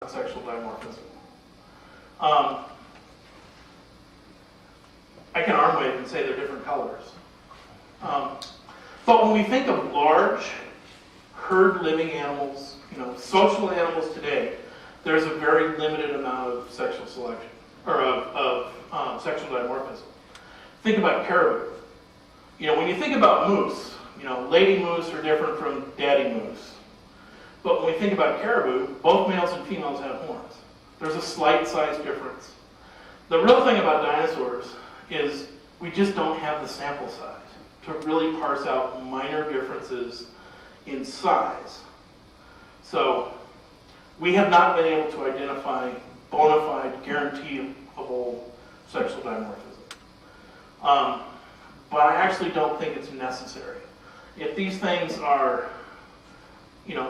sexual dimorphism. I can arm wave and say they're different colors. But when we think of large herd living animals, social animals today, there's a very limited amount of sexual selection, or of sexual dimorphism. Think about caribou. When you think about moose, lady moose are different from daddy moose. But when we think about caribou, both males and females have horns. There's a slight size difference. The real thing about dinosaurs is we just don't have the sample size to really parse out minor differences in size. So we have not been able to identify bona fide, guaranteeable sexual dimorphism. But I actually don't think it's necessary. If these things are,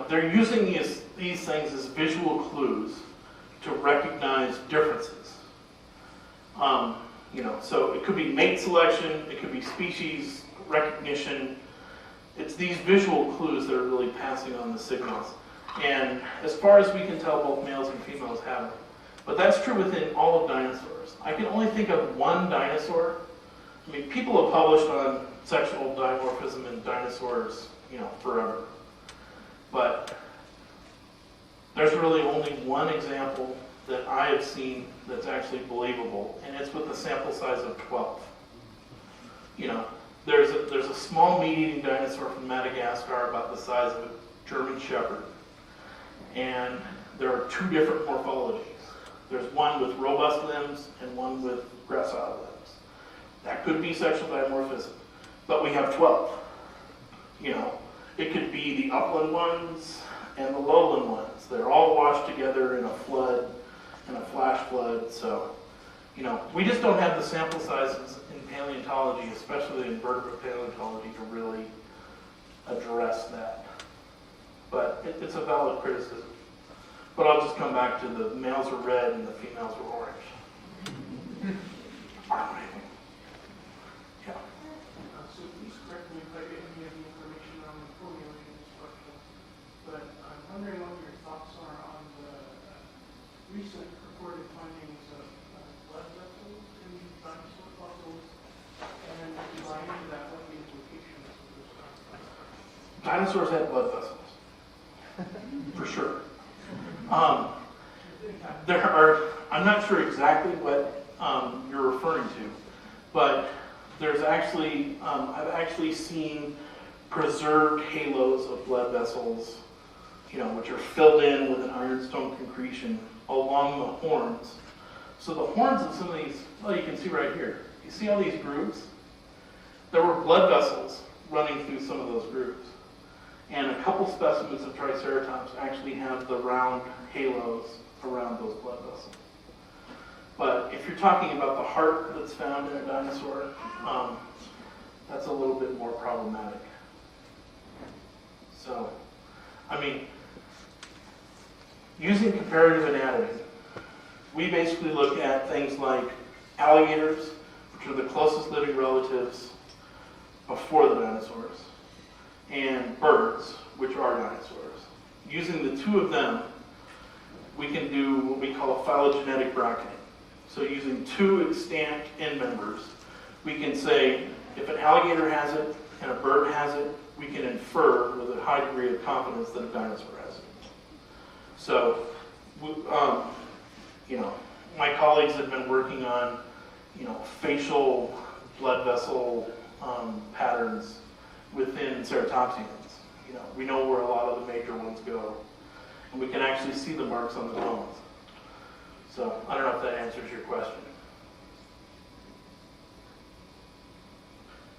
they're using these things as visual clues to recognize differences. So it could be mate selection, it could be species recognition. It's these visual clues that are really passing on the signals. And as far as we can tell, both males and females have them. But that's true within all of dinosaurs. I can only think of one dinosaur. People have published on sexual dimorphism in dinosaurs, forever. But there's really only one example that I have seen that's actually believable, and it's with a sample size of 12. There's a small meat-eating dinosaur from Madagascar about the size of a German Shepherd, and there are two different morphologies. There's one with robust limbs and one with gracile limbs. That could be sexual dimorphism, but we have 12. It could be the upland ones and the lowland ones. They're all washed together in a flood, in a flash flood. So, we just don't have the sample sizes in paleontology, especially in invertebrate paleontology, to really address that. But it's a valid criticism. But I'll just come back to the males are red and the females are orange. Yeah. So please correct me if I get any of the information on the formulating instruction, but I'm wondering what your thoughts are on the recent reported findings of blood vessels in dinosaur fossils, and combining that with the implications of those concepts. Dinosaurs had blood vessels, for sure. I'm not sure exactly what you're referring to, but there's actually, I've actually seen preserved halos of blood vessels, which are filled in with an ironstone concretion along the horns. So the horns of some of these, you can see right here. You see all these grooves? There were blood vessels running through some of those grooves. And a couple specimens of Triceratops actually have the round halos around those blood vessels. But if you're talking about the heart that's found in a dinosaur, that's a little bit more problematic. So, using comparative anatomy, we basically look at things like alligators, which are the closest living relatives before the dinosaurs, and birds, which are dinosaurs. Using the two of them, we can do what we call a phylogenetic bracketing. So using two extant end members, we can say if an alligator has it and a bird has it, we can infer with a high degree of confidence that a dinosaur has it. So, my colleagues have been working on, facial blood vessel patterns within ceratopsians. We know where a lot of the major ones go, and we can actually see the marks on the bones. So I don't know if that answers your question.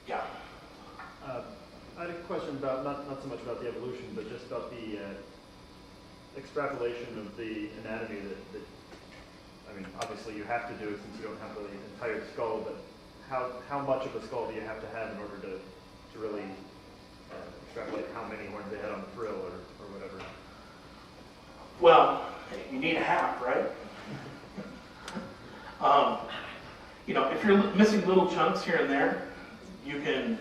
Yeah. I had a question about not so much about the evolution, but just about the extrapolation of the anatomy that obviously you have to do since you don't have the entire skull, but how much of a skull do you have to have in order to really extrapolate how many horns they had on the frill or whatever? Well, you need a half, right? If you're missing little chunks here and there, you can,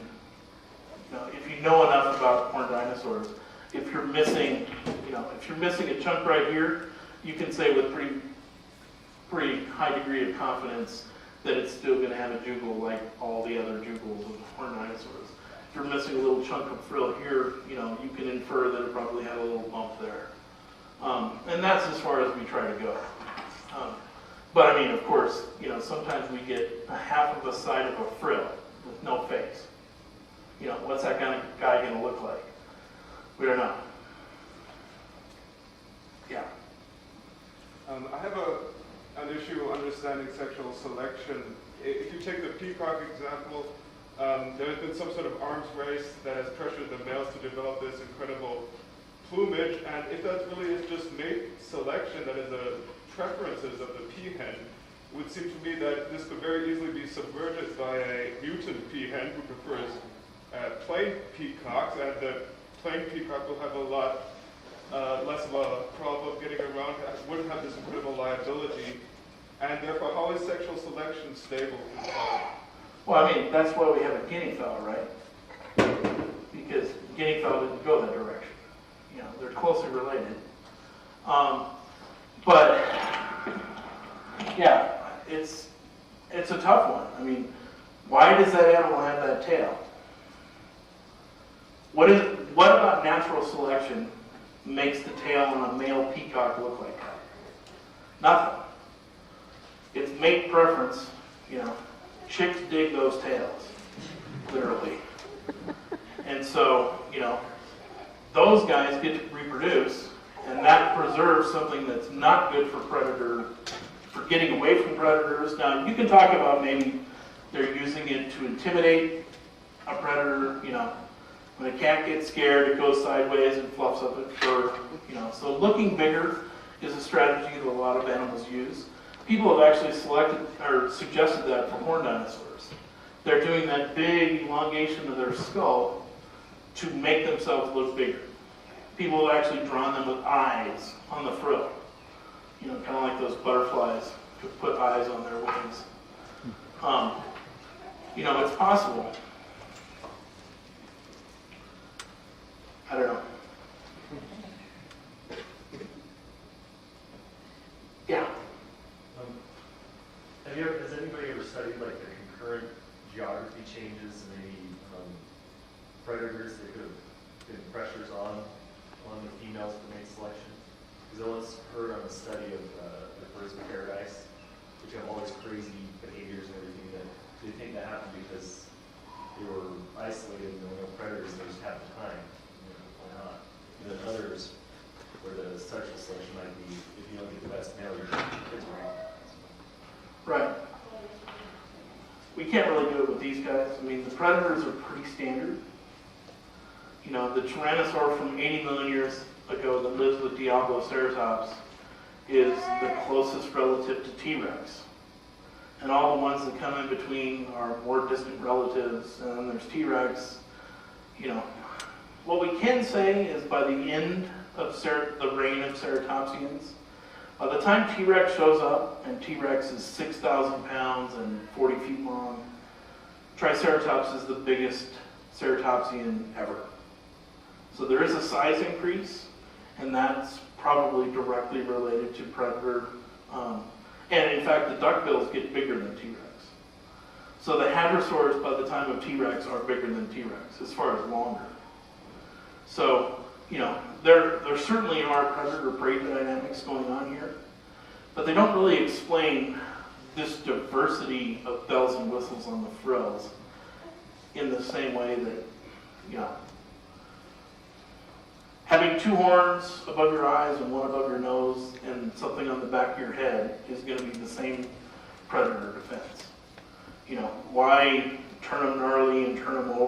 if you know enough about horned dinosaurs, if you're missing a chunk right here, you can say with pretty high degree of confidence that it's still going to have a jugal like all the other jugals of horned dinosaurs. If you're missing a little chunk of frill here, you can infer that it probably had a little bump there. And that's as far as we try to go. But I mean, of course, sometimes we get a half of a side of a frill with no face. What's that kind of guy going to look like? We don't know. Yeah. I have an issue understanding sexual selection. If you take the peacock example, there's been some sort of arms race that has pressured the males to develop this incredible plumage, and if that really is just mate selection, that is the preferences of the peahen, it would seem to me that this could very easily be subverted by a mutant peahen who prefers plain peacocks, and the plain peacock will have a lot less of a problem getting around, wouldn't have this incredible liability, and therefore how is sexual selection stable? Well, I mean, that's why we have a guinea fowl, right? Because guinea fowl didn't go that direction. They're closely related. But yeah, it's a tough one. I mean, why does that animal have that tail? What about natural selection makes the tail on a male peacock look like that? Nothing. It's mate preference. Chicks dig those tails, literally. And so, those guys get to reproduce, and that preserves something that's not good for getting away from predators. Now, you can talk about maybe they're using it to intimidate a predator. When a cat gets scared, it goes sideways and fluffs up its fur. So looking bigger is a strategy that a lot of animals use. People have actually suggested that for horned dinosaurs. They're doing that big elongation of their skull to make themselves look bigger. People have actually drawn them with eyes on the frill. Kind of like those butterflies who put eyes on their wings. It's possible. I don't know. Yeah. Has anybody ever studied like the concurrent geography changes in any predators that could have been pressures on the females for mate selection? Because I once heard on a study of the birds of paradise, which have all these crazy behaviors and everything, that they think that happened because they were isolated and there were no predators, they just had the time. Why not? And then others where the sexual selection might be, if you don't get the best male, your kids are wrong. Right. We can't really do it with these guys. I mean, the predators are pretty standard. The Tyrannosaur from 80 million years ago that lives with Diabloceratops is the closest relative to T-Rex. And all the ones that come in between are more distant relatives, and then there's T-Rex. What we can say is by the end of the reign of ceratopsians, by the time T-Rex shows up, and T-Rex is 6,000 pounds and 40 feet long, Triceratops is the biggest ceratopsian ever. So there is a size increase, and that's probably directly related to predator. And in fact, the duckbills get bigger than T-Rex. So the hadrosaurs, by the time of T-Rex, are bigger than T-Rex, as far as longer. So, there certainly are predator-prey dynamics going on here, but they don't really explain this diversity of bells and whistles on the frills in the same way that, having two horns above your eyes and one above your nose and something on the back of your head is going to be the same predator defense. Why turn them gnarly and turn them over?